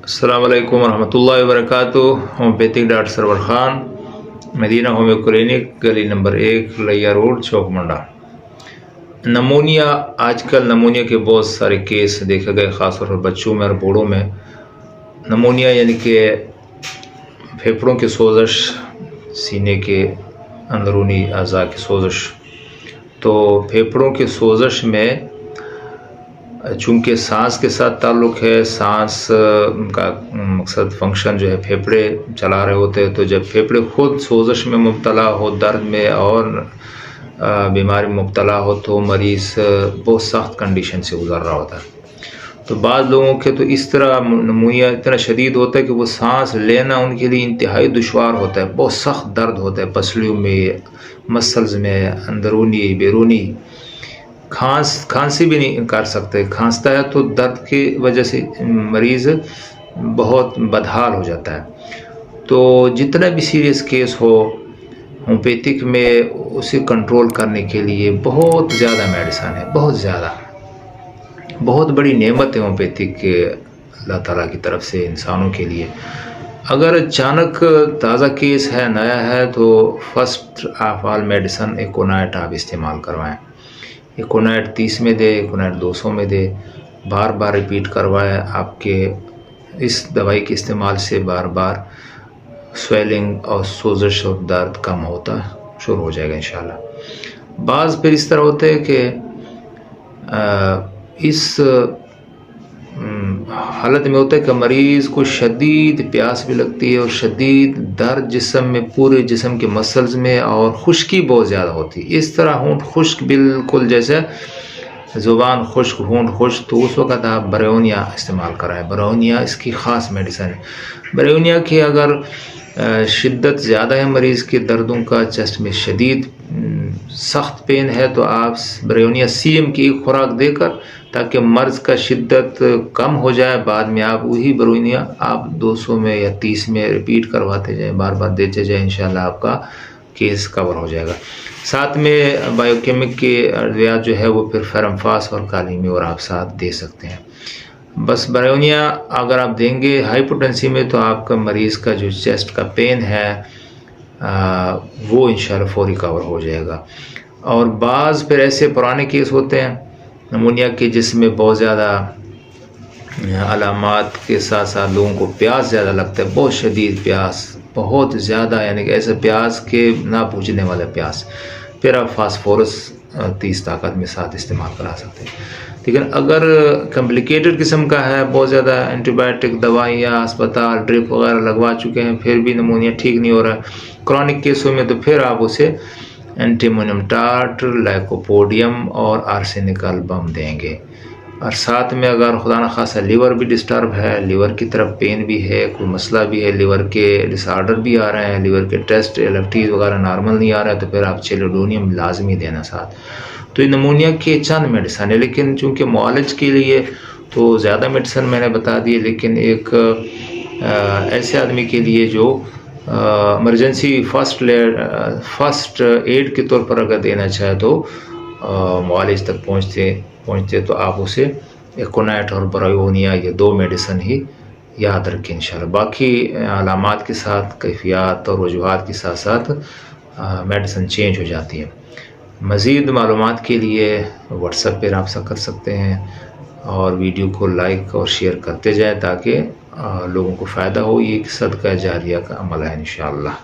السلام علیکم ورحمۃ اللہ وبرکاتہ۔ ہومیوپیتھک ڈاکٹر سرور خان، مدینہ ہومیو کلینک، گلی نمبر 1، لیا روڈ، چوک منڈا۔ نمونیا، آج کل نمونیا کے بہت سارے کیس دیکھے گئے، خاص طور پر بچوں میں اور بوڑھوں میں۔ نمونیا یعنی کہ پھیپھڑوں کی سوزش، سینے کے اندرونی اعضاء کی سوزش۔ تو پھیپھڑوں کی سوزش میں چونکہ سانس کے ساتھ تعلق ہے، سانس کا مقصد فنکشن جو ہے پھیپھڑے چلا رہے ہوتے ہیں، تو جب پھیپھڑے خود سوزش میں مبتلا ہو، درد میں اور بیماری میں مبتلا ہو، تو مریض بہت سخت کنڈیشن سے گزر رہا ہوتا ہے۔ تو بعض لوگوں کے تو اس طرح نمونیا اتنا شدید ہوتا ہے کہ وہ سانس لینا ان کے لیے انتہائی دشوار ہوتا ہے، بہت سخت درد ہوتا ہے پسلیوں میں، مسلز میں، اندرونی بیرونی۔ کھانسی بھی نہیں کر سکتے، کھانستا ہے تو درد کی وجہ سے مریض بہت بدحال ہو جاتا ہے۔ تو جتنا بھی سیریس کیس ہو، ہومیوپیتھک میں اسے کنٹرول کرنے کے لیے بہت زیادہ میڈیسن ہے، بہت زیادہ، بہت بڑی نعمت ہے ہومیوپیتھک کے اللہ تعالیٰ کی طرف سے انسانوں کے لیے۔ اگر اچانک تازہ کیس ہے، نیا ہے، تو فرسٹ آف آل میڈیسن ایکونائٹ آپ استعمال کروائیں۔ ایکونائٹ 30 میں دے، ایکونائٹ 200 میں دے، بار بار ریپیٹ کروائے۔ آپ کے اس دوائی کے استعمال سے بار بار سویلنگ اور سوزش اور درد کم ہوتا شروع ہو جائے گا انشاءاللہ۔ بعض پھر اس طرح ہوتا ہے کہ اس حالت میں ہوتا ہے کہ مریض کو شدید پیاس بھی لگتی ہے اور شدید درد جسم میں، پورے جسم کے مسلز میں، اور خشکی بہت زیادہ ہوتی ہے۔ اس طرح ہونٹ خشک، بالکل جیسے زبان خشک، ہونٹ خشک، تو اس وقت آپ بریونیا استعمال کرائیں۔ بریونیا اس کی خاص میڈیسن ہے۔ بریونیا کی اگر شدت زیادہ ہے مریض کے دردوں کا، چیسٹ میں شدید سخت پین ہے، تو آپ بریونیا CM کی ایک خوراک دے کر، تاکہ مرض کا شدت کم ہو جائے، بعد میں آپ وہی بریونیا آپ 200 میں یا 30 میں ریپیٹ کرواتے جائیں، بار بار دیتے جائیں، انشاءاللہ آپ کا کیس کور ہو جائے گا۔ ساتھ میں بائیو کیمک کے ادویات جو ہے وہ پھر فرمفاس اور کالیمی اور آپ ساتھ دے سکتے ہیں۔ بس بریونیا اگر آپ دیں گے ہائی پوٹنسی میں، تو آپ کا مریض کا جو چیسٹ کا پین ہے وہ انشاءاللہ فوری کور ہو جائے گا۔ اور بعض پھر ایسے پرانے کیس ہوتے ہیں نمونیا کے، جس میں بہت زیادہ علامات کے ساتھ ساتھ لوگوں کو پیاس زیادہ لگتا ہے، بہت شدید پیاس، بہت زیادہ، یعنی کہ ایسا پیاس کہ نہ بوجھنے والا پیاس، پھر آپ فاسفورس 30 طاقت میں ساتھ استعمال کرا سکتے ہیں۔ لیکن اگر کمپلیکیٹڈ قسم کا ہے، بہت زیادہ اینٹی بائیوٹک دوائیاں، اسپتال ڈرپ وغیرہ لگوا چکے ہیں، پھر بھی نمونیا ٹھیک نہیں ہو رہا ہے کرونک کیسوں میں، تو پھر آپ اسے اینٹی امونیم ٹارٹ، لائکوپوڈیم اور آرسینیکل بم دیں گے۔ اور ساتھ میں اگر خدا نخواستہ لیور بھی ڈسٹرب ہے، لیور کی طرف پین بھی ہے، کوئی مسئلہ بھی ہے، لیور کے ڈس آرڈر بھی آ رہے ہیں، لیور کے ٹیسٹ LFTs وغیرہ نارمل نہیں آ رہا ہے، تو پھر آپ چیلوڈونیم لازمی دینا ساتھ۔ تو یہ نمونیا کے چند میڈیسن ہے، لیکن چونکہ معالج کے لیے تو زیادہ میڈیسن میں نے بتا دی، لیکن ایک ایسے آدمی کے لیے جو ایمرجنسی فرسٹ ایڈ کے طور پر اگر دینا چاہے، تو معالج تک پہنچتے تو آپ اسے ایکونائٹ اور بریونیا، یہ 2 میڈیسن ہی یاد رکھیں انشاءاللہ۔ باقی علامات کے ساتھ، کیفیات اور وجوہات کے ساتھ ساتھ میڈیسن چینج ہو جاتی ہے۔ مزید معلومات کے لیے واٹس ایپ پہ رابطہ کر سکتے ہیں، اور ویڈیو کو لائک اور شیئر کرتے جائیں، تاکہ لوگوں کو فائدہ ہو۔ یہ صدقہ جاریہ کا عمل ہے انشاءاللہ۔